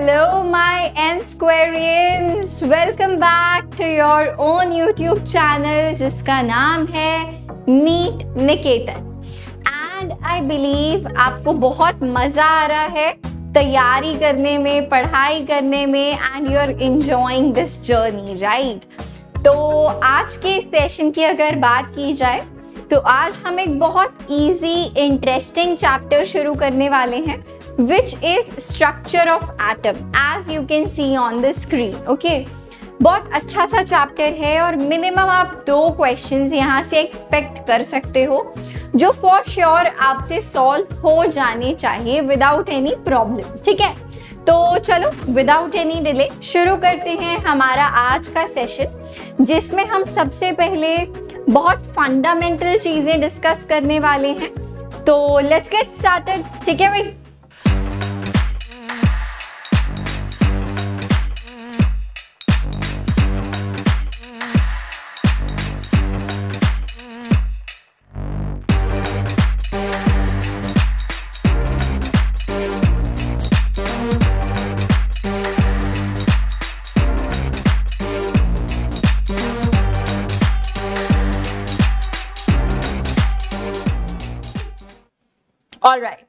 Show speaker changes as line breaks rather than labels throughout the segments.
Hello my N Squarians, welcome back to your own YouTube channel जिसका नाम है Meet Niketan and I believe आपको बहुत मजा आ रहा है तैयारी करने में, पढ़ाई करने में and you are enjoying this journey, right? तो आज के सेशन की अगर बात की जाए तो आज हम एक बहुत इजी इंटरेस्टिंग चैप्टर शुरू करने वाले हैं which is structure of atom as you can see on the screen. Okay? बहुत अच्छा सा चैप्टर है और मिनिमम आप 2 क्वेश्चंस यहाँ से एक्सपेक्ट कर सकते हो जो फॉर श्योर आपसे सॉल्व हो जाने चाहिए विदाउट एनी प्रॉब्लम. ठीक है, तो चलो विदाउट एनी डिले शुरू करते हैं हमारा आज का सेशन जिसमें हम सबसे पहले बहुत फंडामेंटल चीजें डिस्कस करने वाले हैं. तो लेट्स गेट स्टार्टेड. ठीक है भाई. ऑलराइट,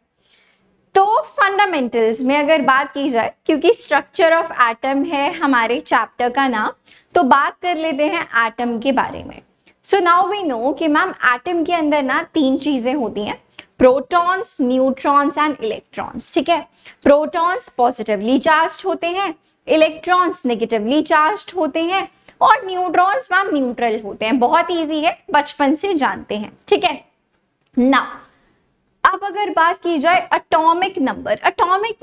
तो फंडामेंटल्स में अगर बात की जाए, क्योंकि स्ट्रक्चर ऑफ एटम है हमारे चैप्टर का नाम, तो बात कर लेते हैं एटम के बारे में. सो नाउ वी नो कि मैम एटम के अंदर ना 3 चीजें होती हैं, प्रोटॉन्स, न्यूट्रॉन्स एंड इलेक्ट्रॉन्स. ठीक है, प्रोटॉन्स पॉजिटिवली चार्ज्ड होते हैं, इलेक्ट्रॉन्स नेगेटिवली चार्ज्ड होते हैं और न्यूट्रॉन्स मैम न्यूट्रल होते हैं. बहुत ईजी है, बचपन से जानते हैं. ठीक है ना. अब अगर बात की जाए एटॉमिक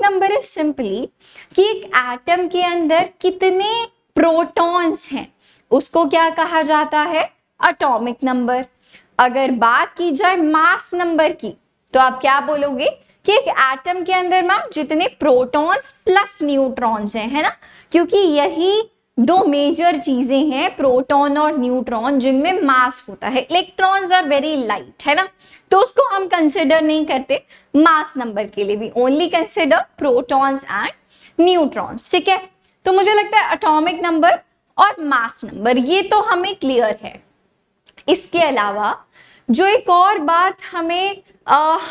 नंबर इज सिंपली कि एक एटम के अंदर कितने प्रोटॉन्स हैं उसको क्या कहा जाता है, एटॉमिक नंबर. अगर बात की जाए मास नंबर की तो आप क्या बोलोगे कि एक एटम के अंदर मैम जितने प्रोटॉन्स प्लस न्यूट्रॉन्स हैं, है ना, क्योंकि यही 2 मेजर चीजें हैं प्रोटॉन और न्यूट्रॉन जिनमें मास होता है. इलेक्ट्रॉन्स आर वेरी लाइट, है ना, तो उसको हम कंसिडर नहीं करते मास नंबर के लिए भी, only consider protons and neutrons. ठीक है, तो मुझे लगता है एटॉमिक नंबर और मास नंबर ये तो हमें क्लियर है. इसके अलावा जो एक और बात हमें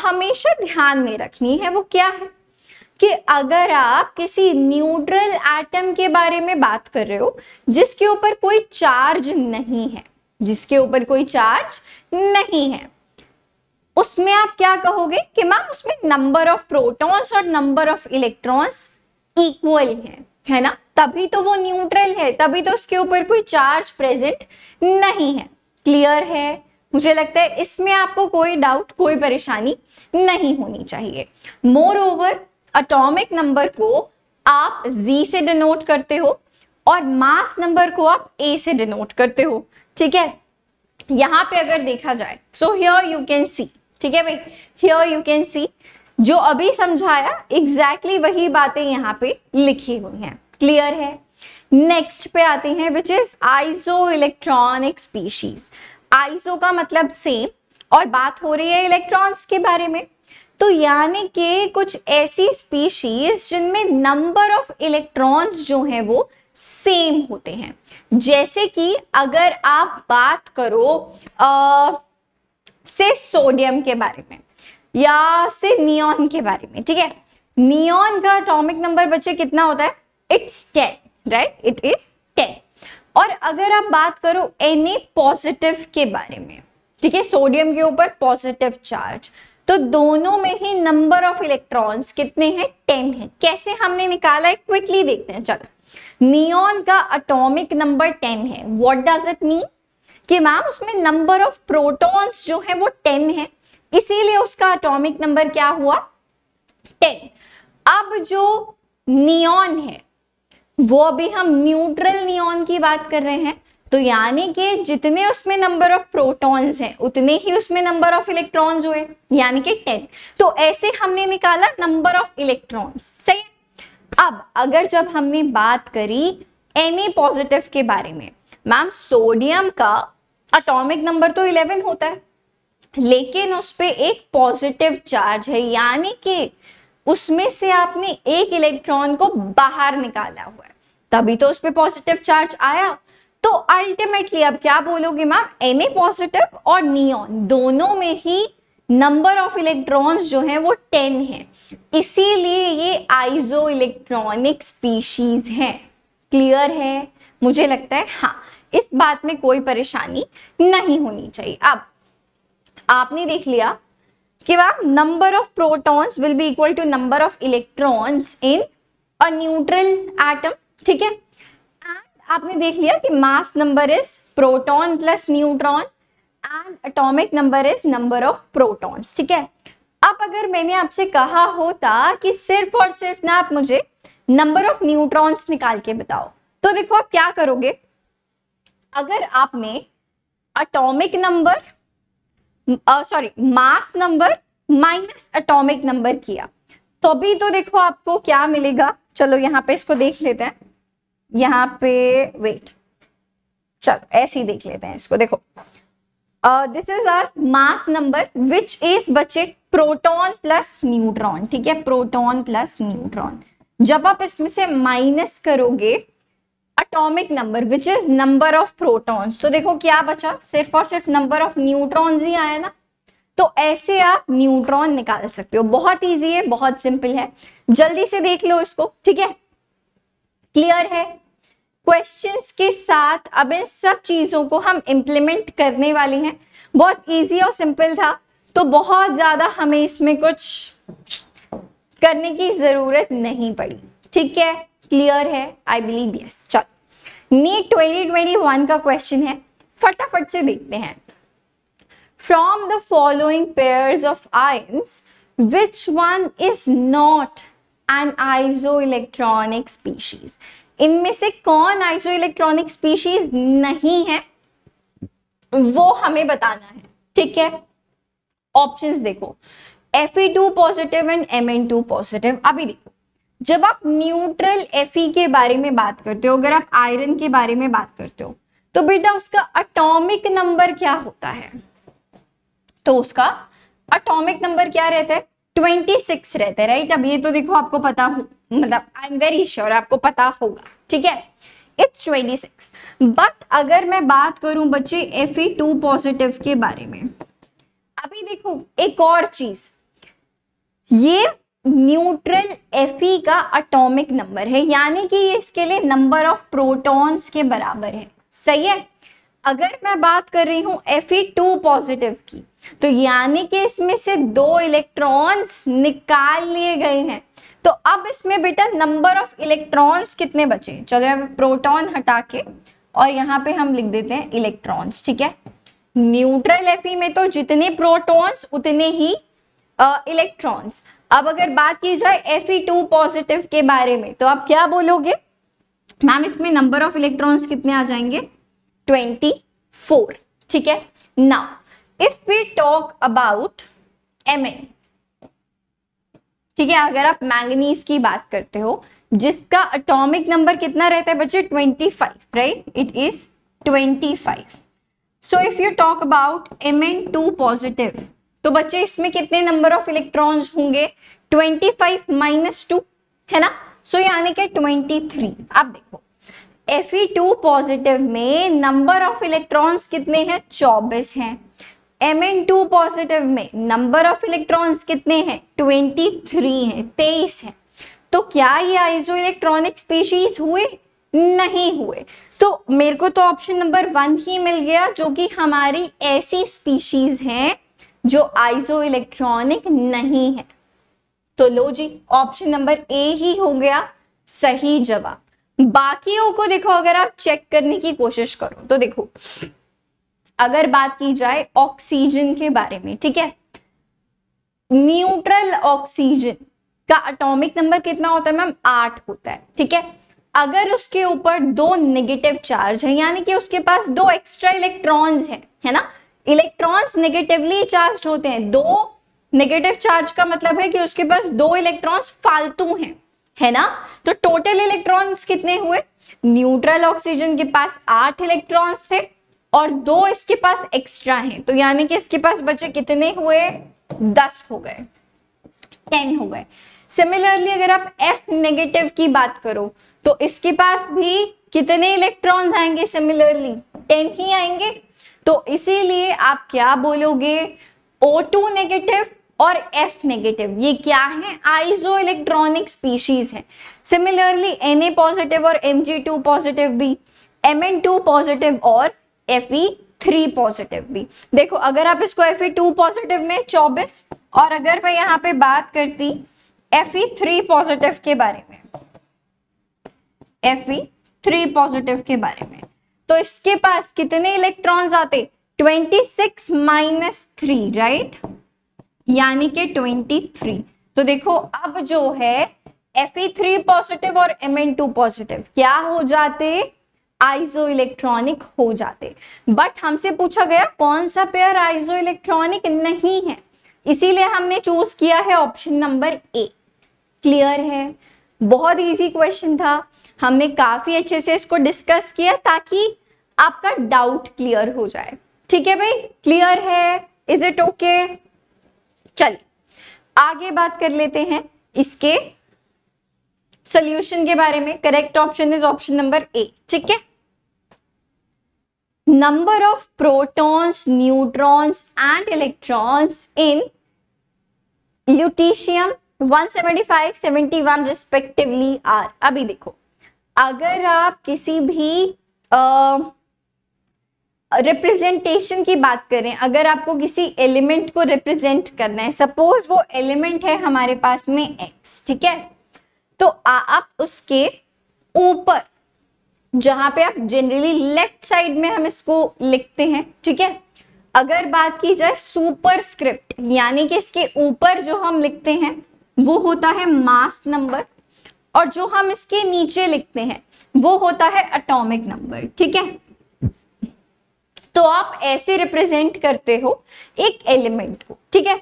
हमेशा ध्यान में रखनी है वो क्या है कि अगर आप किसी न्यूट्रल एटम के बारे में बात कर रहे हो जिसके ऊपर कोई चार्ज नहीं है, उसमें आप क्या कहोगे कि मैम उसमें नंबर ऑफ प्रोटॉन्स और नंबर ऑफ इलेक्ट्रॉन्स इक्वल है ना, तभी तो वो न्यूट्रल है, तभी तो उसके ऊपर कोई चार्ज प्रेजेंट नहीं है. क्लियर है? मुझे लगता है इसमें आपको कोई डाउट, कोई परेशानी नहीं होनी चाहिए. मोर ओवर एटॉमिक नंबर को आप Z से डिनोट करते हो और मास नंबर को आप A से डिनोट करते हो. ठीक है, यहां पे अगर देखा जाए सो हियर यू कैन सी, ठीक है भाई, हियर यू कैन सी जो अभी समझाया एग्जैक्टली वही बातें यहाँ पे लिखी हुई हैं. क्लियर है? नेक्स्ट पे आते हैं which is iso electronic species. Iso का मतलब सेम और बात हो रही है इलेक्ट्रॉन्स के बारे में, तो यानी कि कुछ ऐसी स्पीशीज जिनमें नंबर ऑफ इलेक्ट्रॉन्स जो हैं वो सेम होते हैं. जैसे कि अगर आप बात करो से सोडियम के बारे में या से नियॉन के बारे में. ठीक है, नियॉन का एटॉमिक नंबर बच्चे कितना होता है, इट्स 10, राइट, इट इज 10. और अगर आप बात करो Na पॉजिटिव के बारे में, ठीक है, सोडियम के ऊपर पॉजिटिव चार्ज, तो दोनों में ही नंबर ऑफ इलेक्ट्रॉन्स कितने हैं, 10 है. कैसे हमने निकाला है क्विकली देखते हैं. चलो, नियॉन का एटॉमिक नंबर 10 है. व्हाट डज इट मीन कि मैम उसमें नंबर ऑफ प्रोटॉन्स जो है वो 10 है, इसीलिए उसका एटॉमिक नंबर क्या हुआ, 10. अब जो नियॉन है वो अभी हम न्यूट्रल नियॉन की बात कर रहे हैं, तो यानी कि जितने उसमें नंबर ऑफ प्रोटॉन्स हैं उतने ही उसमें नंबर ऑफ इलेक्ट्रॉन्स हुए, यानी कि 10. तो ऐसे हमने निकाला नंबर ऑफ इलेक्ट्रॉन्स. सही. अब अगर जब हमने बात करी Na पॉजिटिव के बारे में, मैम सोडियम का एटॉमिक नंबर तो 11 होता है, लेकिन उस पे एक पॉजिटिव चार्ज है, यानी कि उसमें से आपने एक इलेक्ट्रॉन को बाहर निकाला हुआ है, तभी तो उस पर पॉजिटिव चार्ज आया। तो अल्टीमेटली अब क्या बोलोगे मैम, Na पॉजिटिव और नियॉन दोनों में ही नंबर ऑफ इलेक्ट्रॉन्स जो है वो 10 है, इसीलिए ये आइसो इलेक्ट्रॉनिक स्पीशीज है। क्लियर है? मुझे लगता है हाँ, इस बात में कोई परेशानी नहीं होनी चाहिए। अब आपने देख लिया कि ma'am number of protons will be equal to number of electrons in a neutral atom, ठीक है। एंड आपने देख लिया कि mass number is proton plus neutron and atomic number is number of protons, ठीक है। अब अगर मैंने आपसे कहा होता कि सिर्फ और सिर्फ ना आप मुझे नंबर ऑफ न्यूट्रॉन्स निकाल के बताओ, तो देखो आप क्या करोगे। अगर आपने atomic number mass number minus atomic number किया, तो भी तो देखो आपको क्या मिलेगा। चलो यहाँ पे इसको देख लेते हैं, यहाँ पे वेट, चलो ऐसे ही देख लेते हैं इसको। देखो this is our mass number which is बचे प्रोटॉन प्लस न्यूट्रॉन, ठीक है, प्रोटॉन प्लस न्यूट्रॉन। जब आप इसमें से माइनस करोगे atomic number which is number of protons, तो देखो क्या बचा, सिर्फ और सिर्फ नंबर ऑफ न्यूट्रॉन्स ही आया ना। तो ऐसे आप न्यूट्रॉन निकाल सकते हो, बहुत इजी है, बहुत सिंपल है, जल्दी से देख लो इसको, ठीक है। क्लियर है? क्वेश्चंस के साथ अब इन सब चीजों को हम इंप्लीमेंट करने वाले हैं। बहुत इजी और सिंपल था, तो बहुत ज्यादा हमें इसमें कुछ करने की जरूरत नहीं पड़ी, ठीक है। क्लियर है? I believe yes. चलो नीट 2021 का क्वेश्चन है, फटाफट से देखते हैं। From the following pairs of ions which one is not an isoelectronic species, इनमें से कौन आइसोइलेक्ट्रॉनिक स्पीशीज नहीं है वो हमें बताना है, ठीक है। ऑप्शंस देखो, Fe2 positive and Mn2 positive. अभी देखो, जब आप न्यूट्रल Fe के बारे में बात करते हो, अगर आप आयरन के बारे में बात करते हो, तो बेटा उसका एटॉमिक नंबर क्या होता है, तो उसका एटॉमिक नंबर क्या रहता है, 26 रहता है, राइट। अब ये तो देखो आपको पता हो, मतलब आई एम वेरी श्योर आपको पता होगा, ठीक है, इट्स 26। बट अगर मैं बात करूं बच्चे Fe2 पॉजिटिव के बारे में, अभी देखो एक और चीज, ये न्यूट्रल Fe का एटॉमिक नंबर है, यानी कि ये इसके लिए नंबर ऑफ प्रोटॉन्स के बराबर है, सही है। अगर मैं बात कर रही हूं Fe2 पॉजिटिव की, तो यानी कि इसमें से 2 इलेक्ट्रॉन्स निकाल लिए गए हैं, तो अब इसमें बेटा नंबर ऑफ इलेक्ट्रॉन्स कितने बचे। चलो यहाँ पे प्रोटॉन हटा के और यहाँ पे हम लिख देते हैं इलेक्ट्रॉन्स, ठीक है। न्यूट्रल Fe में तो जितने प्रोटॉन्स उतने ही इलेक्ट्रॉन्स। अब अगर बात की जाए Fe2 पॉजिटिव के बारे में, तो आप क्या बोलोगे मैम, इसमें नंबर ऑफ इलेक्ट्रॉन्स कितने आ जाएंगे, 24, ठीक है। Now if we talk about Mn, ठीक है, अगर आप मैंगनीज की बात करते हो जिसका एटॉमिक नंबर कितना रहता है बच्चे, 25, right, it is 25। So if you talk about Mn2 positive, तो बच्चे इसमें कितने नंबर ऑफ इलेक्ट्रॉन्स होंगे, 25 माइनस 2, है ना, सो यानी कि 23। अब देखो Fe2 पॉजिटिव में नंबर ऑफ इलेक्ट्रॉन्स कितने हैं, 24 हैं। Mn2 पॉजिटिव में नंबर ऑफ इलेक्ट्रॉन्स कितने हैं, 23 हैं, 23 हैं। तो क्या ये आइसो इलेक्ट्रॉनिक स्पीशीज हुए, नहीं हुए। तो मेरे को तो ऑप्शन नंबर 1 ही मिल गया, जो कि हमारी ऐसी स्पीशीज हैं जो आइसो इलेक्ट्रॉनिक नहीं है। तो लो जी, ऑप्शन नंबर ए ही हो गया सही जवाब। बाकियों को देखो, अगर आप चेक करने की कोशिश करो तो देखो, अगर बात की जाए ऑक्सीजन के बारे में, ठीक है, न्यूट्रल ऑक्सीजन का एटॉमिक नंबर कितना होता है मैम, 8 होता है, ठीक है। अगर उसके ऊपर 2 नेगेटिव चार्ज है, यानी कि उसके पास 2 एक्स्ट्रा इलेक्ट्रॉन्स है ना, इलेक्ट्रॉन्स नेगेटिवली चार्ज होते हैं, 2 नेगेटिव चार्ज का मतलब है कि उसके पास 2 इलेक्ट्रॉन्स फालतू हैं, है ना। तो टोटल इलेक्ट्रॉन्स कितने हुए, न्यूट्रल ऑक्सीजन के पास 8 इलेक्ट्रॉन्स थे और 2 इसके पास एक्स्ट्रा हैं, तो यानी कि इसके पास बचे कितने हुए, 10 हो गए, 10 हो गए। सिमिलरली अगर आप F नेगेटिव की बात करो तो इसके पास भी कितने इलेक्ट्रॉन्स आएंगे? सिमिलरली 10 ही आएंगे। तो इसीलिए आप क्या बोलोगे? O2 नेगेटिव और F नेगेटिव ये क्या है? आइसो इलेक्ट्रॉनिक स्पीशीज है। सिमिलरली Na पॉजिटिव और Mg2 पॉजिटिव भी, Mn2 पॉजिटिव और Fe3 पॉजिटिव भी। देखो अगर आप इसको Fe2 पॉजिटिव में 24 और अगर मैं यहाँ पे बात करती Fe3 पॉजिटिव के बारे में, Fe3 पॉजिटिव के बारे में, तो इसके पास कितने इलेक्ट्रॉन्स आते? 26 माइनस 3, राइट, यानी कि 23। तो देखो अब जो है Fe3 पॉजिटिव और Mn2 पॉजिटिव क्या हो जाते? आइसो इलेक्ट्रॉनिक हो जाते। बट हमसे पूछा गया कौन सा पेयर आइसो इलेक्ट्रॉनिक नहीं है, इसीलिए हमने चूज किया है ऑप्शन नंबर ए। क्लियर है? बहुत इजी क्वेश्चन था, हमने काफी अच्छे से इसको डिस्कस किया ताकि आपका डाउट क्लियर हो जाए। ठीक है भाई, क्लियर है? Is it okay? चलिए आगे बात कर लेते हैं इसके सॉल्यूशन के बारे में। Correct option is option number A. ठीक है, number of protons, neutrons and electrons in lutetium 175, 71 respectively are. अभी देखो अगर आप किसी भी रिप्रेजेंटेशन की बात करें, अगर आपको किसी एलिमेंट को रिप्रेजेंट करना है, सपोज वो एलिमेंट है हमारे पास में x, ठीक है, तो आप उसके ऊपर, जहां पे आप जनरली लेफ्ट साइड में हम इसको लिखते हैं, ठीक है, अगर बात की जाए सुपरस्क्रिप्ट, यानी कि इसके ऊपर जो हम लिखते हैं वो होता है मास नंबर, और जो हम इसके नीचे लिखते हैं वो होता है एटॉमिक नंबर। ठीक है, तो आप ऐसे रिप्रेजेंट करते हो एक एलिमेंट को। ठीक है,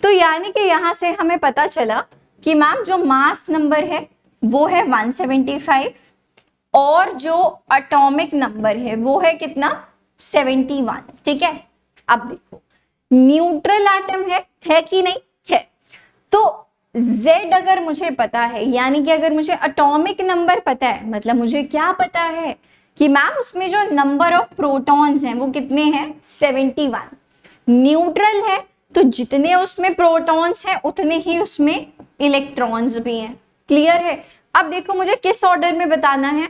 तो यानी कि यहां से हमें पता चला कि मैम जो मास नंबर है वो है 175 और जो एटॉमिक नंबर है वो है कितना? 71। ठीक है, अब देखो न्यूट्रल एटम है कि नहीं है, तो Z अगर मुझे पता है, यानी कि अगर मुझे एटॉमिक नंबर पता है, मतलब मुझे क्या पता है कि मैम उसमें जो नंबर ऑफ प्रोटॉन्स हैं वो कितने हैं? 71। न्यूट्रल है तो जितने उसमें प्रोटॉन्स हैं उतने ही उसमें इलेक्ट्रॉन्स भी हैं। क्लियर है? अब देखो मुझे किस ऑर्डर में बताना है,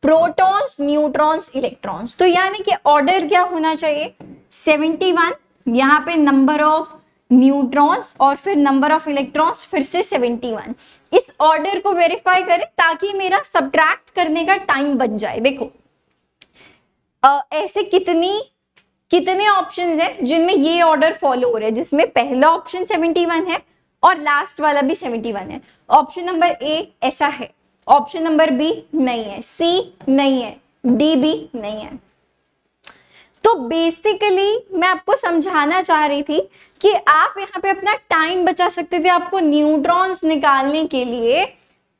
प्रोटॉन्स, न्यूट्रॉन्स, इलेक्ट्रॉन्स, तो यानी कि ऑर्डर क्या होना चाहिए? 71, यहाँ पे नंबर ऑफ न्यूट्रॉन्स और फिर नंबर ऑफ इलेक्ट्रॉन्स फिर से 71। इस ऑर्डर को वेरीफाई करें ताकि मेरा सब्ट्रैक्ट करने का टाइम बच जाए। देखो ऐसे कितने ऑप्शंस हैं जिनमें ये ऑर्डर फॉलो हो रहा है, जिसमें पहला ऑप्शन 71 है और लास्ट वाला भी 71 है। ऑप्शन नंबर ए ऐसा है, ऑप्शन नंबर बी नहीं है, सी नहीं है, डी भी नहीं है। तो बेसिकली मैं आपको समझाना चाह रही थी कि आप यहाँ पे अपना टाइम बचा सकते थे। आपको न्यूट्रॉन्स निकालने के लिए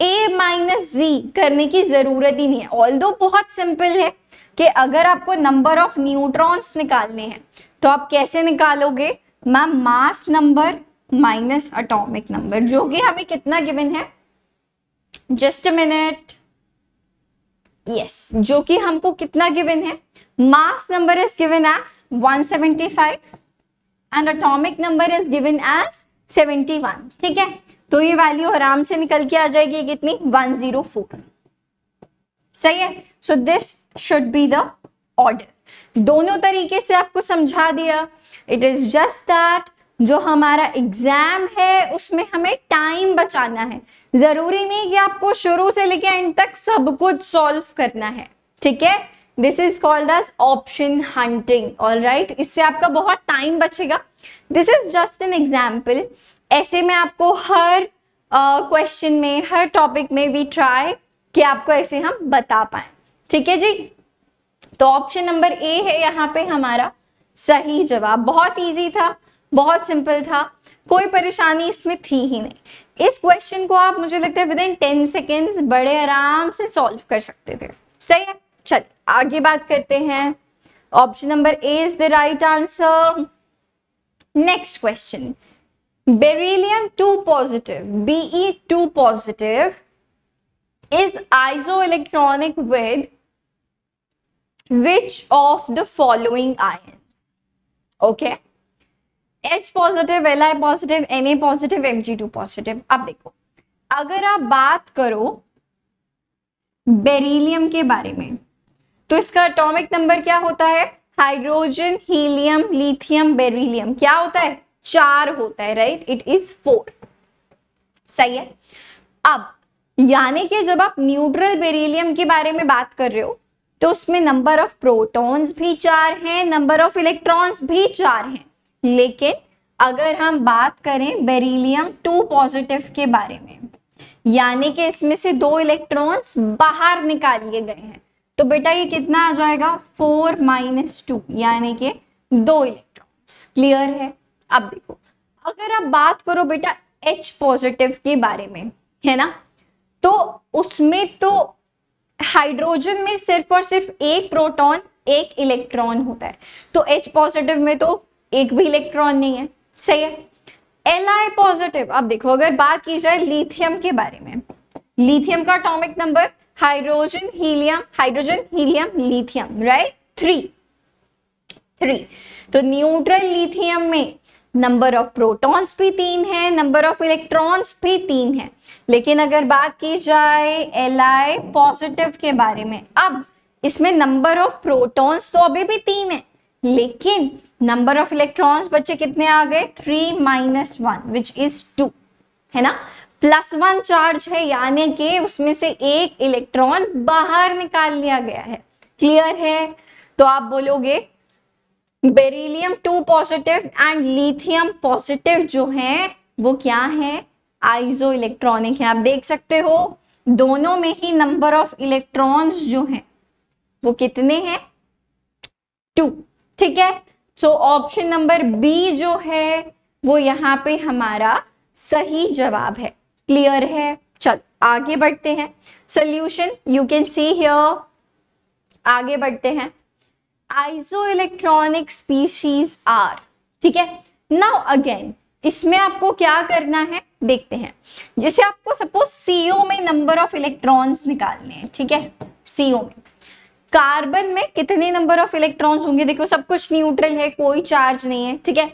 A माइनस Z करने की जरूरत ही नहीं है। ऑल्दो बहुत सिंपल है कि अगर आपको नंबर ऑफ न्यूट्रॉन्स निकालने हैं तो आप कैसे निकालोगे? Ma'am mass number minus atomic number, जो कि हमें कितना गिवन है? जस्ट अ मिनट, यस, जो कि हमको कितना गिवन है? Mass number is given as 175 and atomic number is given as 71। ठीक है, तो ये वैल्यू आराम से निकल के आ जाएगी कितनी? 104। सही है, so this should be the order. दोनों तरीके से आपको समझा दिया। इट इज जस्ट दैट जो हमारा एग्जाम है उसमें हमें टाइम बचाना है। जरूरी नहीं कि आपको शुरू से लेके एंड तक सब कुछ सॉल्व करना है। ठीक है, this is called as option hunting. Alright, इससे आपका बहुत टाइम बचेगा। This is just an example. ऐसे में आपको हर क्वेश्चन में, हर टॉपिक में वी ट्राई कि आपको ऐसे हम बता पाए। ठीक है जी, तो ऑप्शन नंबर ए है यहाँ पे हमारा सही जवाब। बहुत इजी था, बहुत सिंपल था, कोई परेशानी इसमें थी ही नहीं। इस क्वेश्चन को आप, मुझे लगता है विद इन 10 सेकेंड्स बड़े आराम से सॉल्व कर सकते थे। सही है, चलिए आगे बात करते हैं। Option number A is the right answer. Next question, Beryllium 2 positive, Be2 positive is isoelectronic with which of the following ions? Okay, H positive, Li positive, Na positive, Mg2 positive. अब देखो, अगर आप बात करो बेरिलियम के बारे में तो इसका एटॉमिक नंबर क्या होता है? हाइड्रोजन, हीलियम, लिथियम, बेरिलियम क्या होता है? 4 होता है, राइट? It is 4. सही है. अब यानी कि जब आप न्यूट्रल बेरिलियम के बारे में बात कर रहे हो तो उसमें नंबर ऑफ प्रोटॉन्स भी 4 हैं, नंबर ऑफ इलेक्ट्रॉन्स भी 4 हैं. लेकिन अगर हम बात करें बेरिलियम 2 पॉजिटिव के बारे में, यानी कि इसमें से 2 इलेक्ट्रॉन्स बाहर निकाल लिए गए हैं, तो बेटा ये कितना आ जाएगा? 4 - 2, यानी कि 2 इलेक्ट्रॉन्स. क्लियर है? अब देखो, अगर आप बात करो बेटा H पॉजिटिव के बारे में, है ना, तो उसमें तो हाइड्रोजन में सिर्फ और सिर्फ एक प्रोटॉन, एक इलेक्ट्रॉन होता है. तो H पॉजिटिव में तो एक भी इलेक्ट्रॉन नहीं है. सही है. Li पॉजिटिव, अब देखो अगर बात की जाए लिथियम के बारे में, लिथियम का atomic number hydrogen, helium, lithium, right? 3. तो न्यूट्रल लिथियम में नंबर ऑफ प्रोटॉन्स भी 3 है, नंबर ऑफ इलेक्ट्रॉन्स भी 3 है. लेकिन अगर बात की जाए Li पॉजिटिव के बारे में, अब इसमें नंबर ऑफ प्रोटॉन्स तो अभी भी 3 है, लेकिन नंबर ऑफ इलेक्ट्रॉन्स बच्चे कितने आ गए? 3 - 1 विच इज 2, है ना. +1 चार्ज है, यानी कि उसमें से एक इलेक्ट्रॉन बाहर निकाल लिया गया है. क्लियर है? तो आप बोलोगे beryllium 2 positive and lithium positive जो है वो क्या है? आइसो इलेक्ट्रॉनिक है. आप देख सकते हो दोनों में ही नंबर ऑफ इलेक्ट्रॉन्स जो हैं वो कितने हैं? 2. ठीक है. सो ऑप्शन नंबर बी जो है वो यहाँ पे हमारा सही जवाब है. क्लियर है? चल आगे बढ़ते हैं. Solution you can see here. आगे बढ़ते हैं. Isoelectronic species are. ठीक है. नाउ अगेन इसमें आपको क्या करना है देखते हैं. जैसे आपको सपोज CO में नंबर ऑफ इलेक्ट्रॉन्स निकालने हैं. ठीक है. CO में कार्बन में कितने नंबर ऑफ इलेक्ट्रॉन्स होंगे? देखो सब कुछ न्यूट्रल है, कोई चार्ज नहीं है. ठीक है.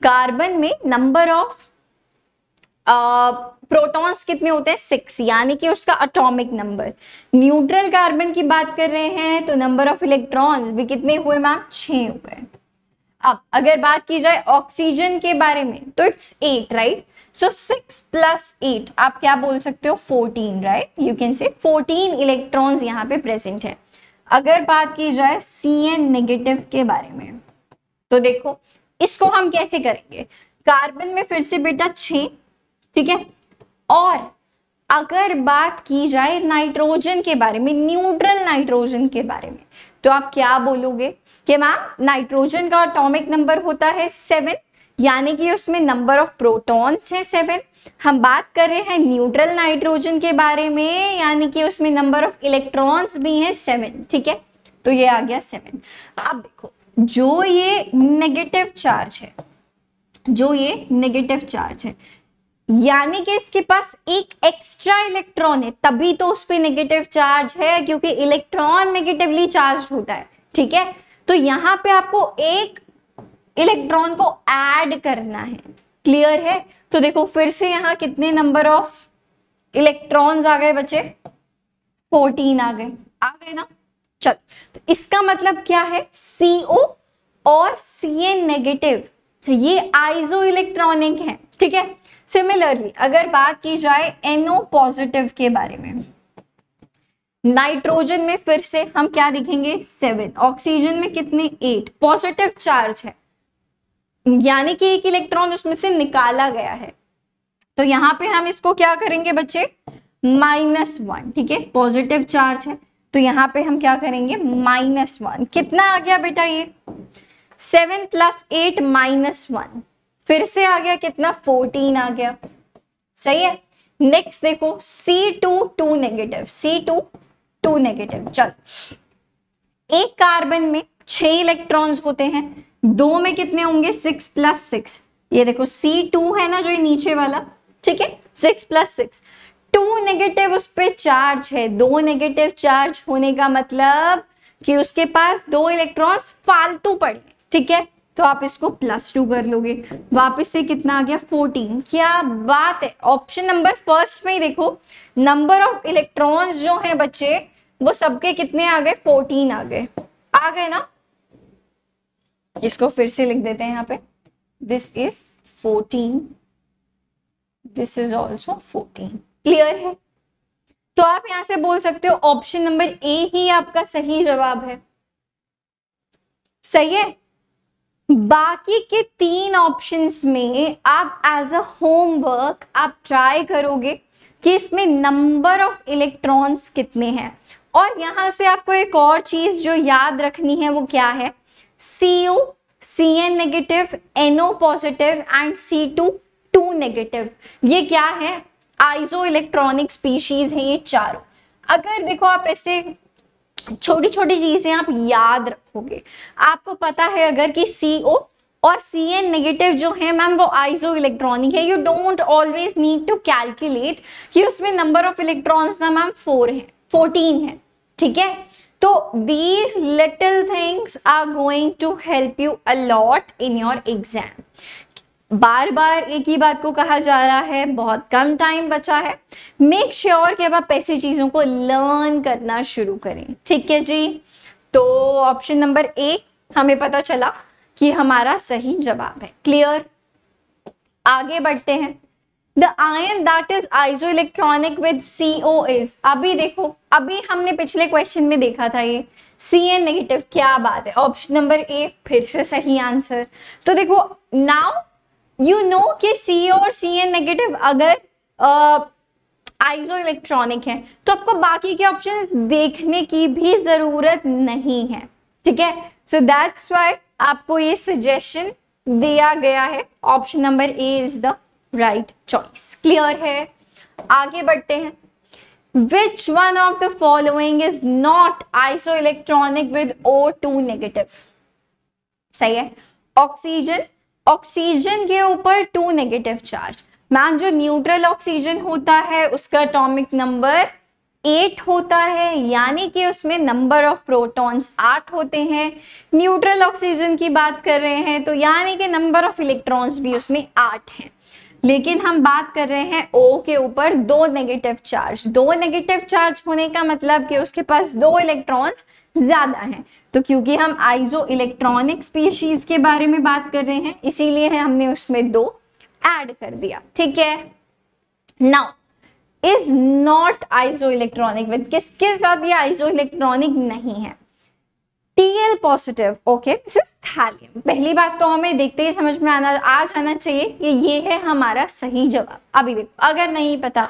कार्बन में नंबर ऑफ प्रोटॉन्स कितने होते हैं? 6, यानी कि उसका एटॉमिक नंबर. न्यूट्रल कार्बन की बात कर रहे हैं तो नंबर ऑफ इलेक्ट्रॉन्स भी कितने हुए मैम? 6 हो गए. अब अगर बात की जाए ऑक्सीजन के बारे में तो इट्स 8, राइट? सो 6 + 8 आप क्या बोल सकते हो? 14, राइट? यू कैन से 14 इलेक्ट्रॉन्स यहाँ पे प्रेजेंट है. अगर बात की जाए Cn नेगेटिव के बारे में तो देखो इसको हम कैसे करेंगे. कार्बन में फिर से बेटा 6. ठीक है. और अगर बात की जाए नाइट्रोजन के बारे में, न्यूट्रल नाइट्रोजन के बारे में, तो आप क्या बोलोगे कि मैम नाइट्रोजन का एटॉमिक नंबर होता है 7, यानी कि उसमें नंबर ऑफ प्रोटॉन्स है 7. हम बात कर रहे हैं न्यूट्रल नाइट्रोजन के बारे में, यानी कि उसमें नंबर ऑफ इलेक्ट्रॉन्स भी हैं 7. ठीक है. तो ये आ गया 7. अब देखो जो ये नेगेटिव चार्ज है, यानी कि इसके पास एक एक्स्ट्रा इलेक्ट्रॉन है, तभी तो उस पे नेगेटिव चार्ज है, क्योंकि इलेक्ट्रॉन नेगेटिवली चार्ज होता है. ठीक है. तो यहाँ पे आपको एक इलेक्ट्रॉन को ऐड करना है. क्लियर है? तो देखो फिर से यहाँ कितने नंबर ऑफ इलेक्ट्रॉन्स आ गए बच्चे? 14 आ गए ना. चल तो इसका मतलब क्या है? CO और Cn नेगेटिव ये आइसो इलेक्ट्रॉनिक है. ठीक है. सिमिलरली अगर बात की जाए NO पॉजिटिव के बारे में, नाइट्रोजन में फिर से हम क्या दिखेंगे? 7. ऑक्सीजन में कितने? 8. पॉजिटिव चार्ज है, यानी कि एक इलेक्ट्रॉन उसमें से निकाला गया है. तो यहाँ पे हम इसको क्या करेंगे बच्चे? -1. ठीक है. पॉजिटिव चार्ज है तो यहाँ पे हम क्या करेंगे? -1. कितना आ गया बेटा? ये 7 + 8 -1 फिर से आ गया कितना? 14 आ गया. सही है. नेक्स्ट देखो C2 2 नेगेटिव. चल एक कार्बन में 6 इलेक्ट्रॉन्स होते हैं, 2 में कितने होंगे? 6 + 6 ये देखो C2 है ना जो ये नीचे वाला, ठीक है, 6 + 6, 2 नेगेटिव उस पे चार्ज है, 2 नेगेटिव चार्ज होने का मतलब कि उसके पास 2 इलेक्ट्रॉन्स फालतू पड़े, ठीक है, तो आप इसको +2 कर लोगे, वापस से कितना आ गया 14। क्या बात है, ऑप्शन नंबर फर्स्ट में ही देखो नंबर ऑफ इलेक्ट्रॉन्स जो हैं बच्चे वो सबके कितने आ गए, 14 आ गए ना। इसको फिर से लिख देते हैं यहाँ पे, this is 14, this is also 14। Clear है? तो आप यहां से बोल सकते हो ऑप्शन नंबर ए ही आपका सही जवाब है। सही है। बाकी के 3 ऑप्शंस में आप एज अ होमवर्क आप ट्राई करोगे कि इसमें नंबर ऑफ इलेक्ट्रॉन्स कितने हैं, और यहां से आपको एक और चीज जो याद रखनी है वो क्या है, CO, Cn negative, NO positive and C2 2 negative, ये क्या है, आइसो इलेक्ट्रॉनिक स्पीशीज है ये चारों। अगर देखो आप ऐसे छोटी छोटी चीजें आप याद रखोगे, आपको पता है अगर कि CO और Cn नेगेटिव जो है मैम वो आइसो इलेक्ट्रॉनिक है, you don't always need to calculate कि उसमें नंबर ऑफ इलेक्ट्रॉन्स ना मैम 14 है, ठीक है। तो these little things are going to help you a lot in your exam। बार बार एक ही बात को कहा जा रहा है, बहुत कम टाइम बचा है, मेक श्योर कि अब आप ऐसी चीजों को लर्न करना शुरू करें, ठीक है जी। तो ऑप्शन नंबर ए हमें पता चला कि हमारा सही जवाब है। क्लियर? आगे बढ़ते हैं। The ion that is isoelectronic with CO is, अभी देखो, अभी हमने पिछले क्वेश्चन में देखा था ये Cn नेगेटिव, क्या बात है, ऑप्शन नंबर ए फिर से सही आंसर। तो देखो नाउ यू नो कि CO और Cn नेगेटिव अगर आइसो इलेक्ट्रॉनिक है तो आपको बाकी के ऑप्शंस देखने की भी जरूरत नहीं है, ठीक है। सो दैट्स व्हाई आपको ये सजेशन दिया गया है, option number A is the right choice. Clear है? आगे बढ़ते हैं। Which one of the following is not isoelectronic with O2 negative? सही है, ऑक्सीजन, ऑक्सीजन के ऊपर 2 नेगेटिव चार्ज। मैम जो न्यूट्रल ऑक्सीजन होता है उसका एटॉमिक नंबर 8 होता है, यानी कि उसमें नंबर ऑफ प्रोटॉन्स 8 होते हैं। न्यूट्रल ऑक्सीजन की बात कर रहे हैं तो यानी कि नंबर ऑफ इलेक्ट्रॉन्स भी उसमें 8 हैं। लेकिन हम बात कर रहे हैं O के ऊपर 2 नेगेटिव चार्ज। 2 नेगेटिव चार्ज होने का मतलब कि उसके पास 2 इलेक्ट्रॉन्स ज्यादा हैं। तो क्योंकि हम आइसो इलेक्ट्रॉनिक स्पीशीज के बारे में बात कर रहे हैं इसीलिए हमने उसमें 2 ऐड कर दिया, ठीक है। Now is not iso electronic with, किसके साथ ये आइसो इलेक्ट्रॉनिक नहीं है, Tl positive, okay, this is thallium. पहली बात तो हमें देखते ही समझ में आ जाना चाहिए कि ये है हमारा सही जवाब। अभी देखो अगर नहीं पता,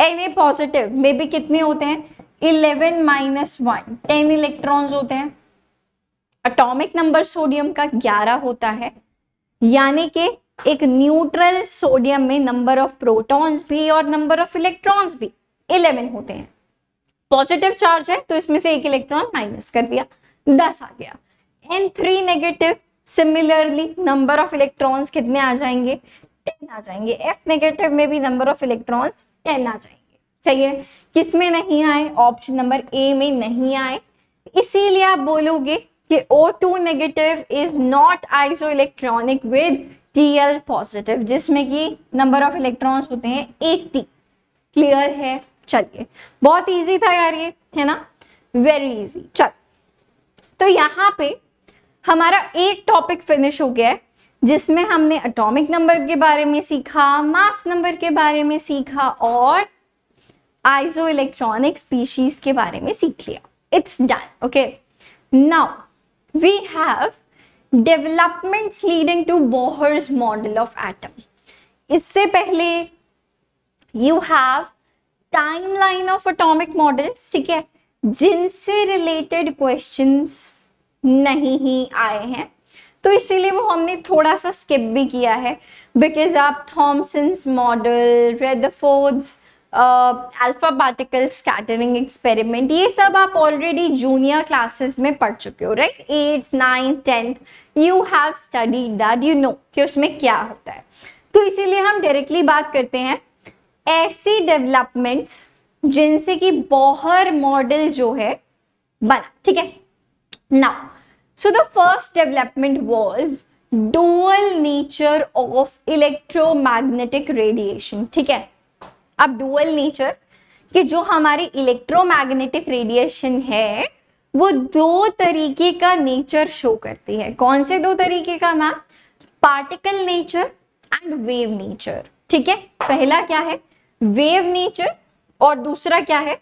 Na पॉजिटिव में भी कितने होते हैं, 11 - 1, 10 इलेक्ट्रॉन्स होते हैं। एटॉमिक नंबर सोडियम का 11 होता है, यानी कि एक न्यूट्रल सोडियम में नंबर ऑफ प्रोटॉन्स भी और नंबर ऑफ इलेक्ट्रॉन्स भी 11 होते हैं। पॉजिटिव चार्ज है तो इसमें से एक इलेक्ट्रॉन माइनस कर दिया, 10 आ गया। N3 negative, similarly number of electrons कितने आ जाएंगे, 10 आ जाएंगे। F नेगेटिव में भी नंबर ऑफ इलेक्ट्रॉन्स 10 आ जाएंगे। सही है, किसमें नहीं आए, ऑप्शन नंबर ए में नहीं आए, इसीलिए आप बोलोगे कि O2 negative is not iso electronic with Tl positive, जिसमें कि नंबर ऑफ इलेक्ट्रॉन्स होते हैं 80। क्लियर है? चलिए, बहुत इजी था यार ये, है ना, वेरी इजी। चल, तो यहाँ पे हमारा एक टॉपिक फिनिश हो गया है जिसमें हमने एटॉमिक नंबर के बारे में सीखा, मास नंबर के बारे में सीखा और आइसो इलेक्ट्रॉनिक स्पीशीज के बारे में सीख लिया। It's done, okay. Now we have developments leading to Bohr's model of atom. इससे पहले you have timeline of atomic models, ठीक है, जिनसे रिलेटेड क्वेश्चंस नहीं ही आए हैं, तो इसीलिए वो हमने थोड़ा सा स्किप भी किया है, बिकॉज आप Thomson's model, Rutherford's alpha particle scattering experiment, ये सब आप ऑलरेडी जूनियर क्लासेस में पढ़ चुके हो, right? 8th 9th 10th you have studied that, you know कि उसमें क्या होता है। तो इसीलिए हम डायरेक्टली बात करते हैं ऐसी डेवलपमेंट्स जिनसे कि बोहर मॉडल जो है बना, ठीक है। Now so the first development was dual nature of electromagnetic radiation, ठीक है। अब डुअल नेचर कि जो हमारी इलेक्ट्रोमैग्नेटिक रेडिएशन है वो दो तरीके का नेचर शो करती है। कौन से दो तरीके का ma'am? Particle nature and wave nature, ठीक है। पहला क्या है? वेव नेचर, और दूसरा क्या है?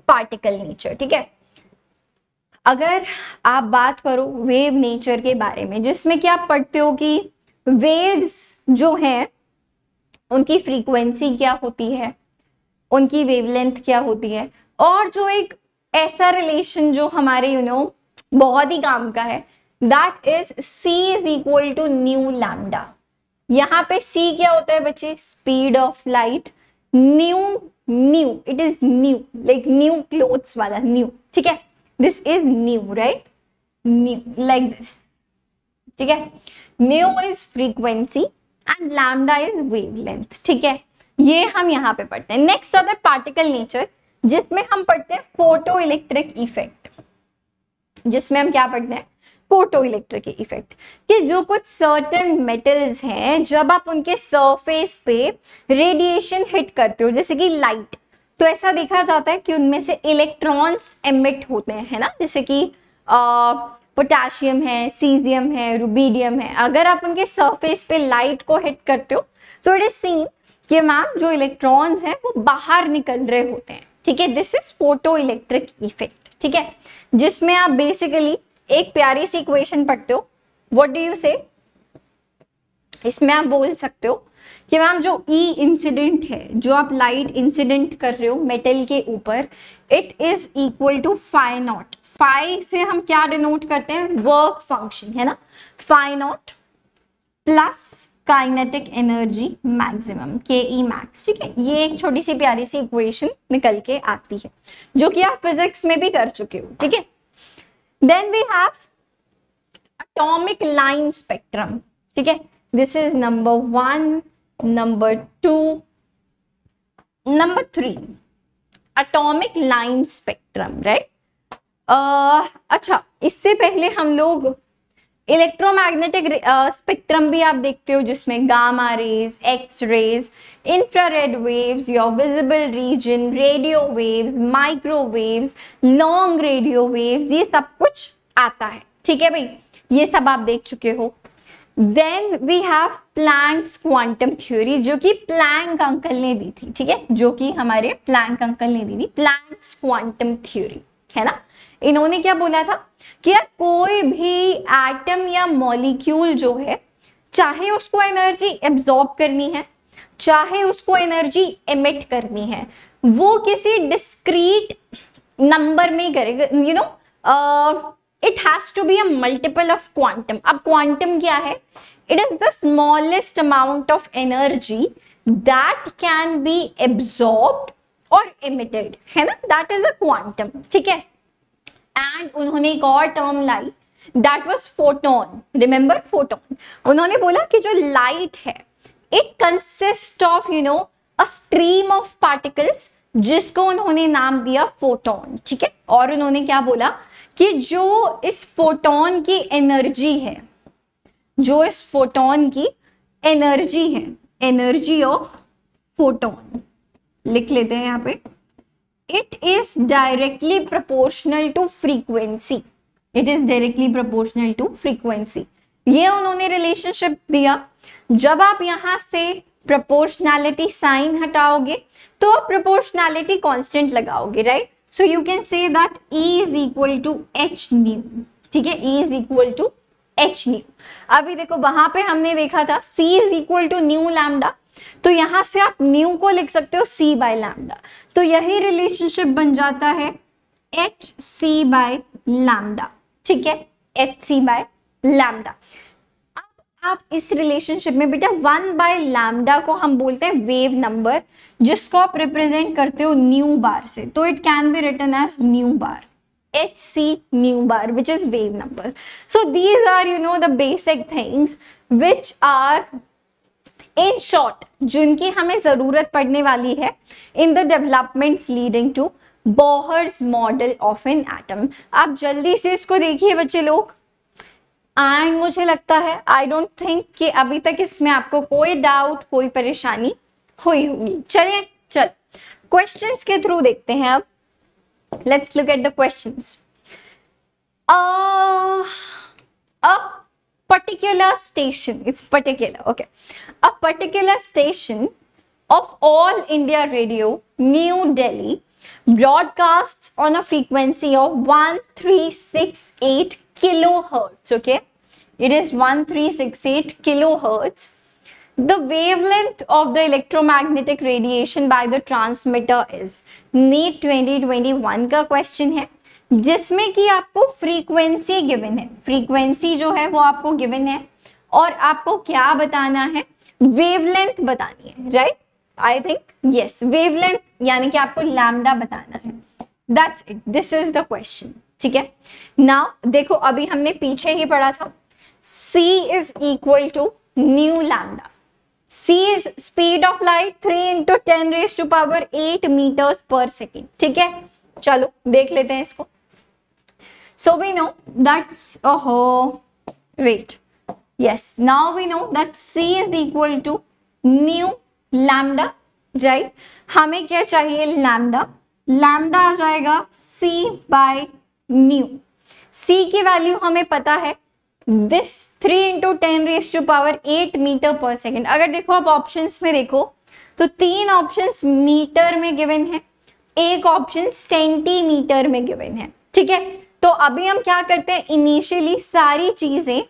पार्टिकल नेचर, ठीक है। अगर आप बात करो वेव नेचर के बारे में, जिसमें क्या आप पढ़ते हो कि वेव्स जो हैं उनकी फ्रीक्वेंसी क्या होती है, उनकी वेवलेंथ क्या होती है, और जो एक ऐसा रिलेशन जो हमारे बहुत ही काम का है, that is c is equal to nu lambda. यहाँ पे c क्या होता है बच्चे? Speed of light. Nu it is nu, like new clothes वाला न्यू, ठीक है। This is nu, right? Nu like this, ठीक है। Nu is frequency and lambda is wavelength, ठीक है। ये हम यहाँ पे पढ़ते हैं। नेक्स्ट आता है पार्टिकल नेचर, जिसमें हम पढ़ते हैं फोटो इलेक्ट्रिक इफेक्ट। जिसमें हम क्या पढ़ते हैं? फोटो इलेक्ट्रिक इफेक्ट कि जो कुछ सर्टेन मेटल्स हैं, जब आप उनके सरफेस पे रेडिएशन हिट करते हो, जैसे कि लाइट, तो ऐसा देखा जाता है कि उनमें से इलेक्ट्रॉन्स एमिट होते हैं, है ना। जैसे कि पोटेशियम है, सीजियम है, रुबीडियम है। अगर आप उनके सरफेस पे लाइट को हिट करते हो तो इट इज सीन कि मैम जो इलेक्ट्रॉन्स हैं वो बाहर निकल रहे होते हैं, ठीक है। This is photo electric effect, ठीक है। जिसमें आप बेसिकली एक प्यारी सी इक्वेशन पढ़ते हो। व्हाट डू यू से? इसमें आप बोल सकते हो कि मैम जो ई इंसिडेंट है, जो आप लाइट इंसिडेंट कर रहे हो मेटल के ऊपर, it is equal to phi naught. Phi से हम क्या डिनोट करते हैं? वर्क फंक्शन, है ना। Phi naught plus kinetic energy maximum, K E max, ठीक है। ये एक छोटी सी प्यारी सी इक्वेशन निकल के आती है, जो कि आप फिजिक्स में भी कर चुके हो, ठीक है। Then we have atomic line spectrum, ठीक है। This is number 1, number 2, number 3 atomic line spectrum, right. अच्छा, इससे पहले हम लोग इलेक्ट्रोमैग्नेटिक स्पेक्ट्रम भी आप देखते हो, जिसमें gamma rays, X rays, infrared waves, your visible region, radio waves, microwaves, long radio waves, ये सब कुछ आता है, ठीक है भाई। ये सब आप देख चुके हो। Then we have Planck's quantum theory, जो कि प्लैंक अंकल ने दी थी, ठीक है। जो कि हमारे प्लैंक अंकल ने दी थी प्लैंक्स क्वांटम थ्योरी, है ना। इन्होंने क्या बोला था कि यार कोई भी एटम या मॉलिक्यूल जो है, चाहे उसको एनर्जी एब्जॉर्ब करनी है, चाहे उसको एनर्जी एमिट करनी है, वो किसी डिस्क्रीट नंबर में ही करेगा, you know. It has to be a multiple of quantum. अब क्वांटम क्या है? It is the smallest amount of energy that can be absorbed और एमिटेड, है ना। दैट इज अ क्वांटम, ठीक है। एंड उन्होंने एक और term lie, that was photon. Remember photon? उन्होंने बोला कि जो लाइट है, it consist of a stream of particles, जिसको उन्होंने नाम दिया फोटोन, ठीक है। और उन्होंने क्या बोला कि जो इस फोटोन की एनर्जी है, जो इस फोटोन की एनर्जी है, एनर्जी ऑफ फोटोन, लिख लेते हैं यहाँ पे, it is directly proportional to frequency. It is directly proportional to frequency. ये उन्होंने रिलेशनशिप दिया। जब आप यहां से प्रोपोर्शनैलिटी साइन हटाओगे तो आप प्रोपोर्शनैलिटी कांस्टेंट लगाओगे, right. So you can say that E is equal to h nu, ठीक है। E is equal to h nu। अभी देखो वहां पे हमने देखा था C is equal to new lambda, तो यहां से आप न्यू को लिख सकते हो C बाय लैम्डा। तो यही रिलेशनशिप बन जाता है HC बाय लैम्डा, ठीक है। HC by lambda. अब आप इस रिलेशनशिप में बेटा 1/λ को हम बोलते हैं वेव नंबर, जिसको आप रिप्रेजेंट करते हो न्यू बार से, तो it can be written as nu bar, hc nu bar which is wave number. So these are the basic things which are in short जिनकी हमें जरूरत पड़ने वाली है in the developments leading to Bohr's model of an atom. आप जल्दी से इसको देखिए बच्चे लोग, एंड मुझे लगता है आई डोंट थिंक कि अभी तक इसमें आपको कोई डाउट कोई परेशानी हुई होगी. चलिए चल क्वेश्चंस के थ्रू देखते हैं अब. Let's look at the questions. A particular station, it's particular, okay, a particular station of All India Radio, New Delhi, broadcasts on a frequency of 1368 kilohertz. Okay, it is 1368 kilohertz. The wavelength of the electromagnetic radiation by the transmitter is NEET 2021 का question है, जिसमें कि आपको frequency given है. Frequency जो है वो आपको गिवन है और आपको क्या बताना है, वेवलेंथ बतानी है. Right, I think yes, wavelength यानी कि आपको लैम्डा बताना है. That's it, this is the question. ठीक है, नाउ देखो अभी हमने पीछे ही पढ़ा था c is equal to nu lambda. c is speed of light 3 × 10⁸ metres per second. ठीक है, चलो देख लेते हैं इसको. So we know that's wait, yes, now we know that c is equal to nu lambda, right? हमें क्या चाहिए, लैम्डा. लैम्डा आ जाएगा c by nu. c की वैल्यू हमें पता है this 3 × 10⁸ मीटर पर सेकेंड. अगर देखो आप ऑप्शंस में देखो तो 3 ऑप्शंस मीटर में गिवन है, एक ऑप्शन सेंटीमीटर में गिवन है. ठीक है, तो अभी हम क्या करते हैं, इनिशियली सारी चीजें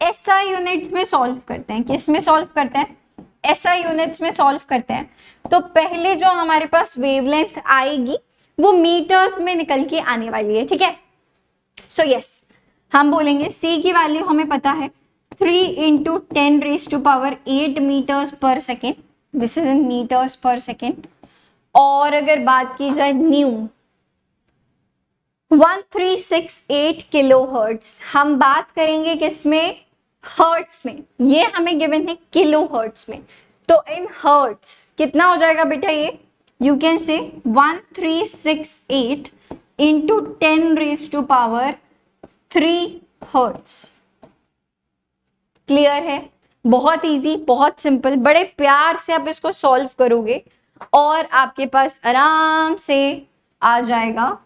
SI यूनिट्स में सॉल्व करते हैं. किस में सॉल्व करते हैं, SI यूनिट्स में सॉल्व करते हैं. तो पहले जो हमारे पास वेवलेंथ आएगी वो मीटर्स में निकल के आने वाली है. ठीक है, सो यस, हम बोलेंगे c की वैल्यू हमें पता है 3 × 10⁸ metres per second. This is in metres per second. और अगर बात की जाए न्यू 1368 किलोहर्ट्ज, हम बात करेंगे किसमें, हर्ट्स में. ये हमें गिवन है किलो हर्ट्स में, तो इन हर्ट्स कितना हो जाएगा बेटा, ये यू कैन से 1368 × 10⁻³ हर्ट्स. क्लियर है, बहुत इजी, बहुत सिंपल. बड़े प्यार से आप इसको सॉल्व करोगे और आपके पास आराम से आ जाएगा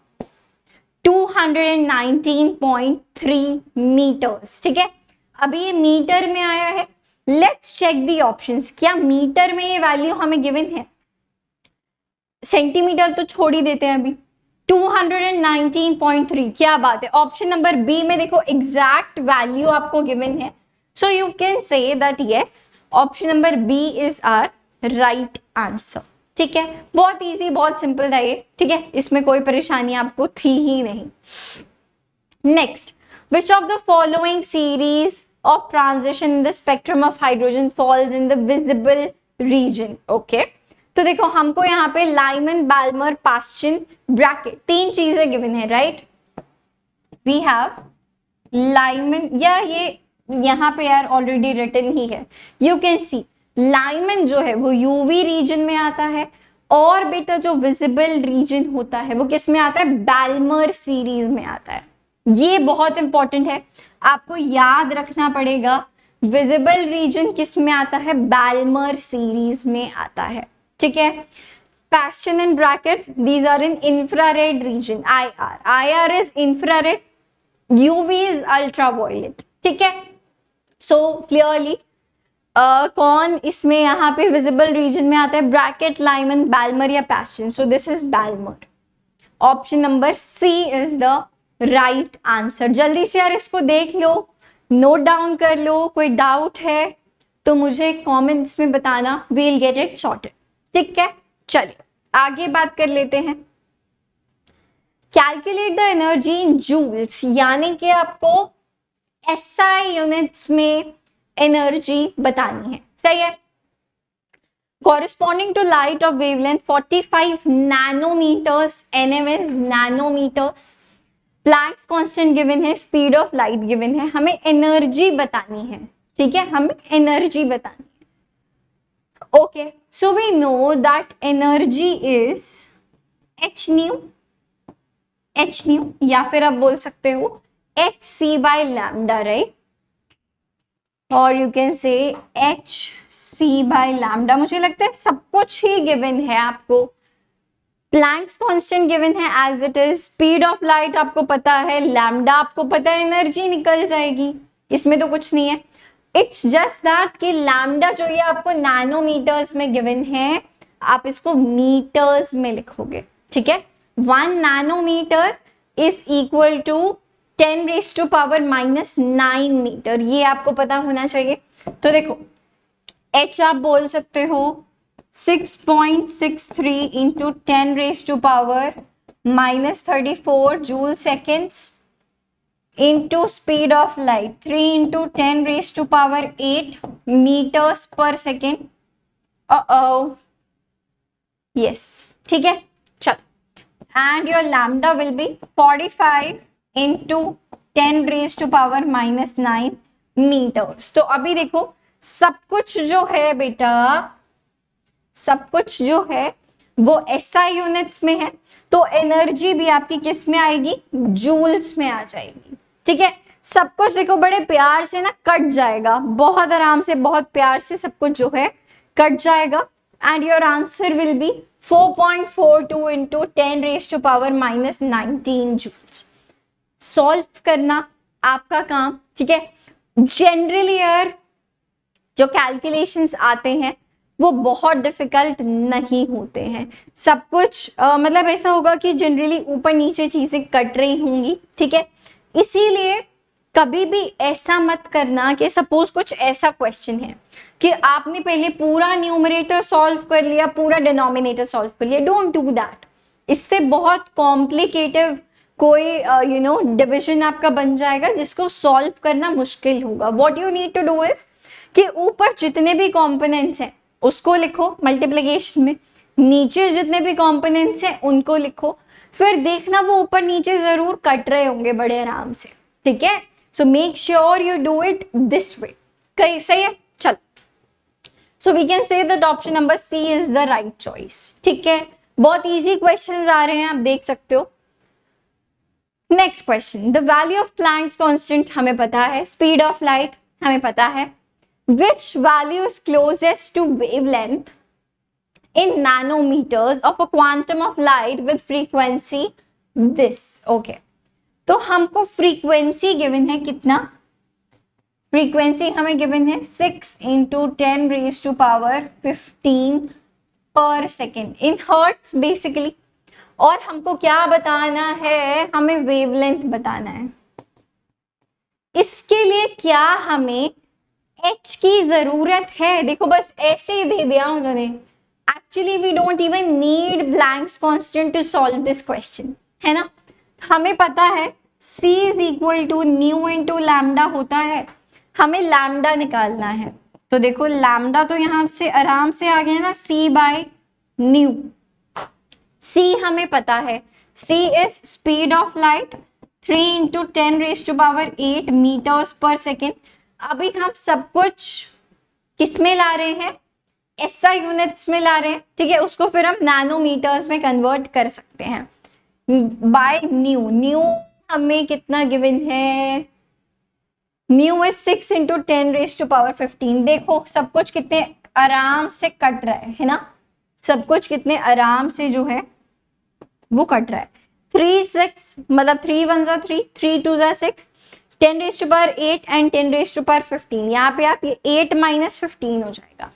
219.3 मीटर्स. ठीक है, अभी ये मीटर में आया है. Let's check the options. क्या मीटर में ये वैल्यू हमें गिवन है, सेंटीमीटर तो छोड़ ही देते हैं अभी. 219.3, क्या बात है. ऑप्शन नंबर बी में देखो एग्जैक्ट वैल्यू आपको गिवन है, so you can say that yes, option number B is our right answer. ठीक है, बहुत इजी, बहुत सिंपल था ये. ठीक है, इसमें कोई परेशानी आपको थी ही नहीं. Next, which of the following series of transition in the spectrum of hydrogen falls in the visible region. Okay, तो देखो हमको यहाँ पे लाइमन, बाल्मर, पास्चन, ब्रैकेट, 3 चीजें गिवन है. राइट, वी हैव लाइमन, या ये यहाँ पे यार ऑलरेडी रिटन ही है. यू कैन सी लाइमन जो है वो यूवी रीजन में आता है, और बेटा जो विजिबल रीजन होता है वो किस में आता है, बाल्मर सीरीज में आता है. ये बहुत इंपॉर्टेंट है, आपको याद रखना पड़ेगा. विजिबल रीजन किस में आता है, बाल्मर सीरीज में आता है. ठीक है, Paschen and Brackett, these are in infrared region. IR is infrared, UV is ultraviolet. ठीक है, सो क्लियरली कौन इसमें यहाँ पे विजिबल रीजन में आता है, ब्रैकेट, लाइमन, बाल्मर या Paschen. So this is Balmer. Option number C is the right answer. जल्दी से यार इसको देख लो, नोट डाउन कर लो. कोई डाउट है तो मुझे कमेंट्स में बताना, वील गेट इट सॉर्टेड. ठीक है, चलिए आगे बात कर लेते हैं. Calculate the energy in joules, यानी कि आपको SI यूनिट्स में एनर्जी बतानी है, सही है। Corresponding to light of wavelength 45 nanometers, nm is nanometers, Planck's constant given है, speed of light given है, हमें एनर्जी बतानी है, ठीक है, हमें एनर्जी बतानी है। Okay, so we know that energy is h nu या फिर आप बोल सकते हो hc by lambda, राइट, और यू कैन से hc by lambda। मुझे लगता है सब कुछ ही गिवन है आपको। प्लैंक्स कांस्टेंट गिवन है as it is, speed of light आपको पता है, लैम्डा आपको पता है, एनर्जी निकल जाएगी, इसमें तो कुछ नहीं है। इट्स जस्ट दैट कि लैम्डा जो ये आपको नैनोमीटर्स में गिवन है, आप इसको मीटर्स में लिखोगे, ठीक है। 1 nanometre is equal to 10 raised to power -9 metre, ये आपको पता होना चाहिए। तो देखो h आप बोल सकते हो 6.63 into 10 raised to power -34 joule seconds into speed of light 3 into 10 raised to power 8 metres per second. Yes, ठीक है, चल, and your lambda will be 45 into 10 raised to power -9 metres. तो अभी देखो सब कुछ जो है बेटा, सब कुछ जो है वो SI यूनिट्स में है, तो एनर्जी भी आपकी किस में आएगी, जूल्स में आ जाएगी, ठीक है। सब कुछ देखो बड़े प्यार से ना कट जाएगा, बहुत आराम से, बहुत प्यार से सब कुछ जो है कट जाएगा, and your answer will be 4.42 into 10 raised to power -19 joules. Solve करना आपका काम, ठीक है। जनरली यार जो कैलकुलेशंस आते हैं वो बहुत डिफिकल्ट नहीं होते हैं, सब कुछ मतलब ऐसा होगा कि जनरली ऊपर नीचे चीजें कट रही होंगी, ठीक है। इसीलिए कभी भी ऐसा मत करना कि सपोज कुछ ऐसा क्वेश्चन है कि आपने पहले पूरा न्यूमरेटर सॉल्व कर लिया, पूरा डिनोमिनेटर सॉल्व कर लिया, डोंट डू दैट। इससे बहुत कॉम्प्लिकेटिव कोई डिविजन आपका बन जाएगा जिसको सॉल्व करना मुश्किल होगा। What you need to do is कि ऊपर जितने भी कंपोनेंट्स हैं उसको लिखो मल्टीप्लिकेशन में, नीचे जितने भी कंपोनेंट्स हैं उनको लिखो, फिर देखना वो ऊपर नीचे जरूर कट रहे होंगे बड़े आराम से, ठीक है। So make sure you do it this way, कहीं सही है। चल, so we can say that option number C is the right choice, ठीक है। बहुत इजी क्वेश्चंस आ रहे हैं, आप देख सकते हो। Next question, the value of Planck's constant हमें पता है, स्पीड ऑफ लाइट हमें पता है, which value is closest to wavelength in nanometers of a quantum of light with frequency this, okay। तो हमको फ्रीक्वेंसी गिवन है कितना, फ्रीक्वेंसी हमें गिवन है 6 इंटू 10 raised to power 15 पर सेकेंड इन हर्ट्स बेसिकली, और हमको क्या बताना है, हमें वेवलेंथ बताना है। इसके लिए क्या हमें h की जरूरत है, देखो बस ऐसे ही दे दिया उन्होंने। Actually we don't even need Planck's constant to solve this question, है ना। हमें पता है c is equal to nu into lambda होता है, हमें लैम्डा निकालना है। तो देखो लैम्डा तो यहाँ से आराम से आ गया ना, c बाय न्यू। c हमें पता है, c is speed of light 3 into 10 raised to power 8 metres per second. अभी हम सब कुछ किस में ला रहे हैं, SI यूनिट्स में ला रहे हैं, ठीक है। उसको फिर हम नैनोमीटर्स में कन्वर्ट कर सकते हैं बाय न्यू। न्यू हमें कितना गिवन है, nu is 6 into 10 raised to power 15। देखो सब कुछ कितने आराम से कट रहा है ना, सब कुछ कितने आराम से जो है वो कट रहा है। 3 6 मतलब 3 1 जा 3, 3 2 जा 6, 10 raised to power 8 and 10 raised to power 15। यहाँ पे आप ये 8 माइनस 15 हो जाएगा।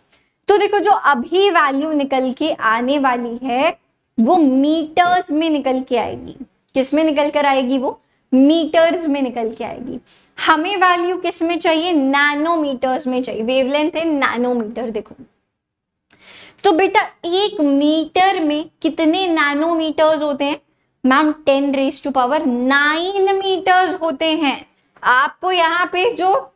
तो देखो जो अभी वैल्यू निकल के आने वाली है वो मीटर्स में निकल के आएगी। किस में निकल कर आएगी, वो मीटर्स में निकल के आएगी। हमें वैल्यू किस में चाहिए, नैनोमीटर्स में चाहिए। वेवलेंथ है नैनोमीटर। देखो तो बेटा 1 मीटर में कितने नैनोमीटर्स होते हैं ma'am, 10 raised to power 9 metres होते हैं। आपको यहाँ पे जो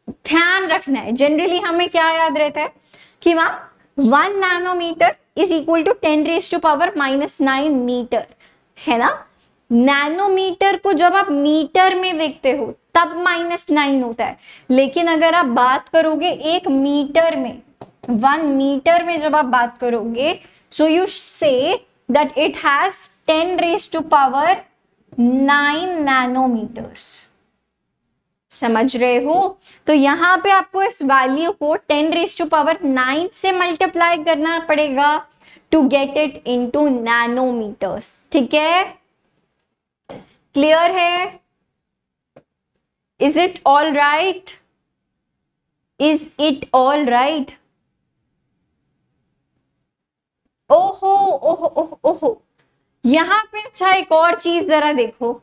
ध्यान रखना है, जनरली हमें क्या याद रहता है कि वहां 1 nanometre is equal to 10⁻⁻⁹ metre, है ना। नैनोमीटर को जब आप मीटर में देखते हो तब -9 होता है, लेकिन अगर आप बात करोगे 1 मीटर में, 1 मीटर में जब आप बात करोगे, so you say that it has 10⁻⁹ nanometres. समझ रहे हो? तो यहां पे आपको इस वैल्यू को 10⁻⁹ से मल्टीप्लाई करना पड़ेगा to get it into nanometres. ठीक है, क्लियर है? Is it all right? Is it all right? ओहो ओहो ओहो ओहो, यहां पे अच्छा एक और चीज जरा देखो,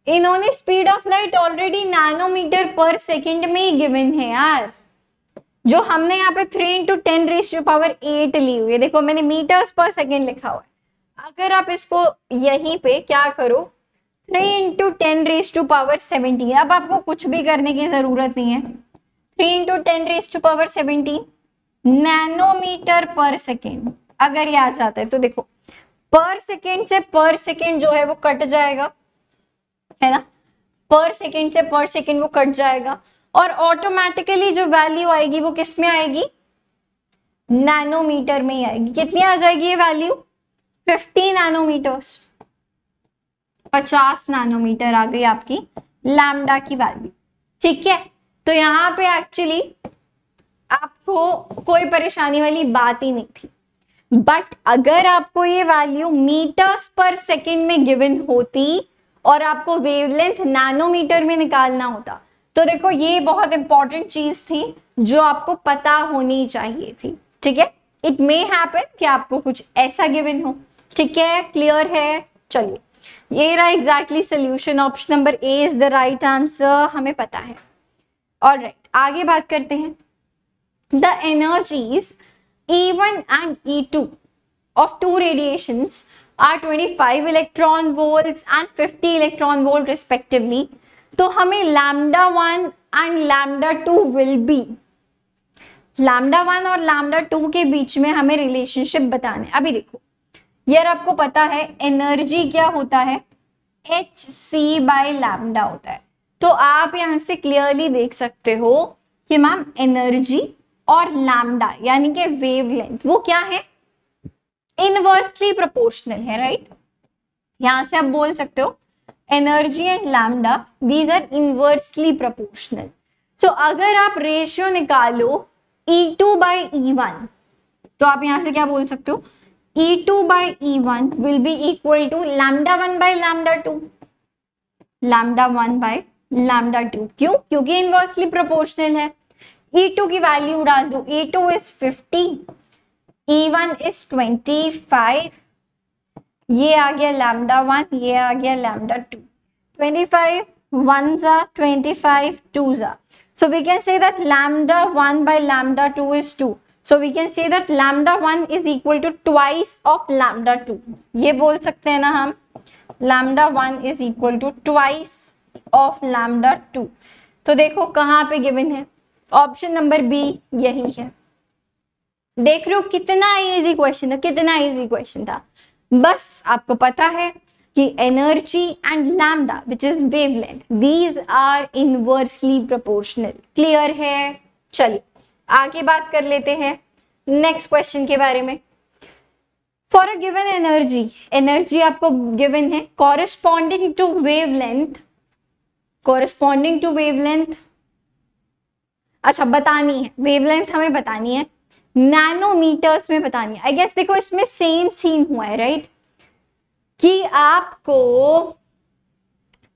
इन्होंने speed of light already nanometre per second में ही गिवन है यार, जो हमने यहाँ पे 3 × 10⁸ ली हुई है। देखो मैंने मीटर्स पर सेकंड लिखा हुआ है, अगर आप इसको यहीं पे क्या करो 3 × 10⁻17, अब आपको कुछ भी करने की जरूरत नहीं है, 3 × 10⁻17 नैनोमीटर पर सेकेंड अगर ये आ जाता है तो देखो पर सेकेंड से पर सेकेंड जो है वो कट जाएगा, है ना, पर सेकेंड से पर सेकेंड वो कट जाएगा और ऑटोमेटिकली जो वैल्यू आएगी वो किस में आएगी, नैनोमीटर में ही आएगी। कितनी आ जाएगी ये वैल्यू, 50 नैनोमीटर्स, 50 नैनोमीटर आ गई आपकी लैम्डा की वैल्यू। ठीक है, तो यहाँ पे एक्चुअली आपको कोई परेशानी वाली बात ही नहीं थी, बट अगर आपको ये वैल्यू मीटर्स पर सेकेंड में गिवन होती और आपको वेवलेंथ नैनोमीटर में निकालना होता, तो देखो ये बहुत इंपॉर्टेंट चीज थी जो आपको पता होनी चाहिए थी। ठीक है, इट मे हैपन कि आपको कुछ ऐसा गिवन हो। ठीक है, क्लियर है? चलिए, ये रहा exactly solution, option number A is the right answer, हमें पता है। ऑलराइट, आगे बात करते हैं। The energies E1 and E2 of two radiations are 25 electron volts and 50 electron volt respectively. तो हमें λ1 and λ2 will be, λ1 और λ2 के बीच में हमें रिलेशनशिप बताना है। अभी देखो यार, आपको पता है एनर्जी क्या होता है, hc/λ होता है। तो आप यहां से क्लियरली देख सकते हो कि मैम एनर्जी और लैम्डा यानी कि वेवलेंथ वो क्या है, इनवर्सली प्रोपोर्शनल है, राइट। यहां से आप बोल सकते हो energy and lambda these are inversely proportional. So अगर आप रेशियो निकालो E2/E1 तो आप यहां से क्या बोल सकते हो, E2/E1 will be equal to λ1/λ2, λ1/λ2। क्यों? क्योंकि इनवर्सली प्रोपोर्शनल है। E2 की वैल्यू डाल दो, E2 is 50, E1 is 25, ये आ गया λ1, ये आ गया λ2, 25 1s are 25 2s are, so we can say that λ1/λ2 is 2, so we can say that λ1 is equal to twice of λ2, ये बोल सकते हैं ना हम, λ1 is equal to twice of λ2। तो देखो कहाँ पे गिवन है, ऑप्शन नंबर बी यही है। देख रहे हो कितना इजी क्वेश्चन था, कितना इजी क्वेश्चन था। बस आपको पता है कि energy and lambda which is wavelength these are inversely proportional. Clear है? चलिए आगे बात कर लेते हैं नेक्स्ट क्वेश्चन के बारे में। For a given energy, energy आपको गिवन है corresponding to wavelength, corresponding to wavelength, अच्छा बतानी है, वेवलेंथ हमें बतानी है, नैनोमीटर्स में बतानी है। आई गेस देखो इसमें सेम सीन हुआ है, राइट, कि आपको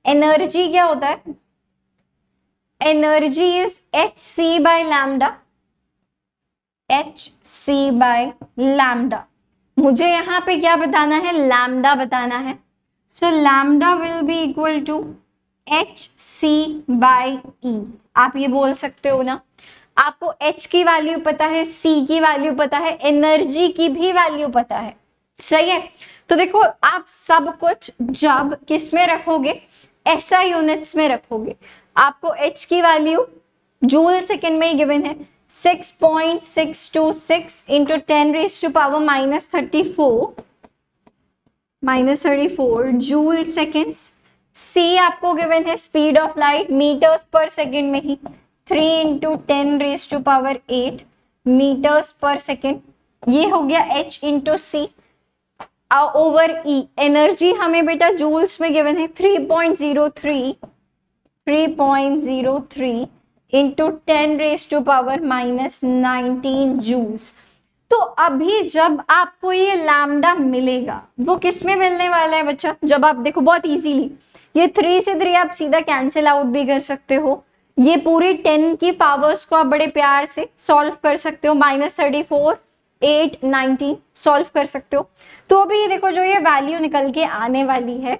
एनर्जी क्या होता है, एनर्जी इज hc/λ, hc/λ। मुझे यहां पे क्या बताना है, लैम्डा बताना है। So lambda will be equal to hc/e। आप ये बोल सकते हो ना, आपको h की वैल्यू पता है, c की वैल्यू पता है, एनर्जी की भी वैल्यू पता है, सही है। तो देखो आप सब कुछ जब किस में रखोगे, SI यूनिट्स में रखोगे, आपको h की वैल्यू जूल सेकेंड में गिवन है 6.626 इंटू 10⁻⁻34 जूल सेकेंड्स। सी आपको गिवन है speed of light metres per second में ही 3 इंटू 10⁸ मीटर्स पर सेकेंड। ये हो गया H इंटू सी ओवर E। एनर्जी हमें बेटा जूल्स में गिवन है 3.03 इंटू 10⁻⁻19 जूल्स। तो अभी जब आपको ये लैम्डा मिलेगा वो किस में मिलने वाला है बच्चा? जब आप देखो बहुत इजीली ये 3 से 3 आप सीधा कैंसिल आउट भी कर सकते हो। ये पूरी 10 की पावर्स को आप बड़े प्यार से सॉल्व कर सकते हो। -34 8 19 सॉल्व कर सकते हो। तो अभी ये देखो जो ये वैल्यू निकल के आने वाली है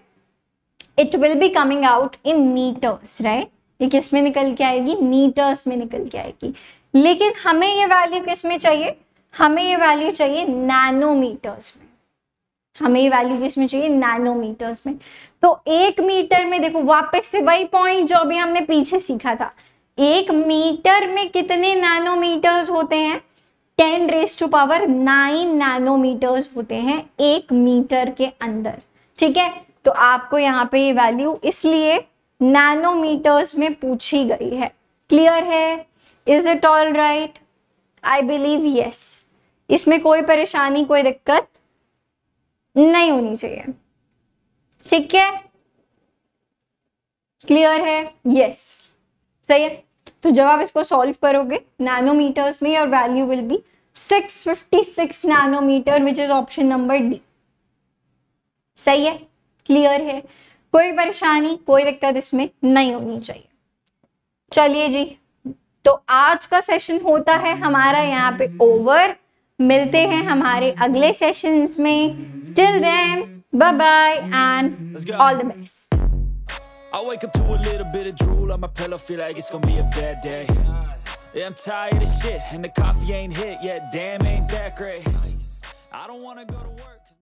it will be coming out in metres, right. ये किस में निकल के आएगी? मीटर्स में निकल के आएगी। लेकिन हमें ये वैल्यू किस में चाहिए? हमें ये वैल्यू चाहिए नैनोमीटर्स में। हमें ये वैल्यू किस में चाहिए? नैनोमीटर्स में। तो 1 मीटर में देखो वापस से वही पॉइंट जो अभी हमने पीछे सीखा था, 1 मीटर में कितने नैनोमीटर्स होते हैं? 10⁹ नैनोमीटर्स होते हैं 1 मीटर के अंदर, ठीक है। तो आपको यहाँ पे ये वैल्यू इसलिए नैनोमीटर्स में पूछी गई है। क्लियर है? Is it all right? I believe yes. इसमें कोई परेशानी कोई दिक्कत नहीं होनी चाहिए, ठीक है। क्लियर है? यस, सही है। तो जब आप इसको सॉल्व करोगे नैनोमीटर्स में और value will be 656 nanometre which is option number D. सही है? क्लियर है? कोई परेशानी कोई दिक्कत इसमें नहीं होनी चाहिए। चलिए जी, तो आज का सेशन होता है हमारा यहाँ पे ओवर। मिलते हैं हमारे अगले सेशंस में। Till then bye bye and all the best.
I wake up to a little bit of drool on my pillow, feel like it's gonna be a bad day. Yeah, I'm tired of shit, and the coffee ain't hit yet, damn ain't that great. I don't wanna go to work.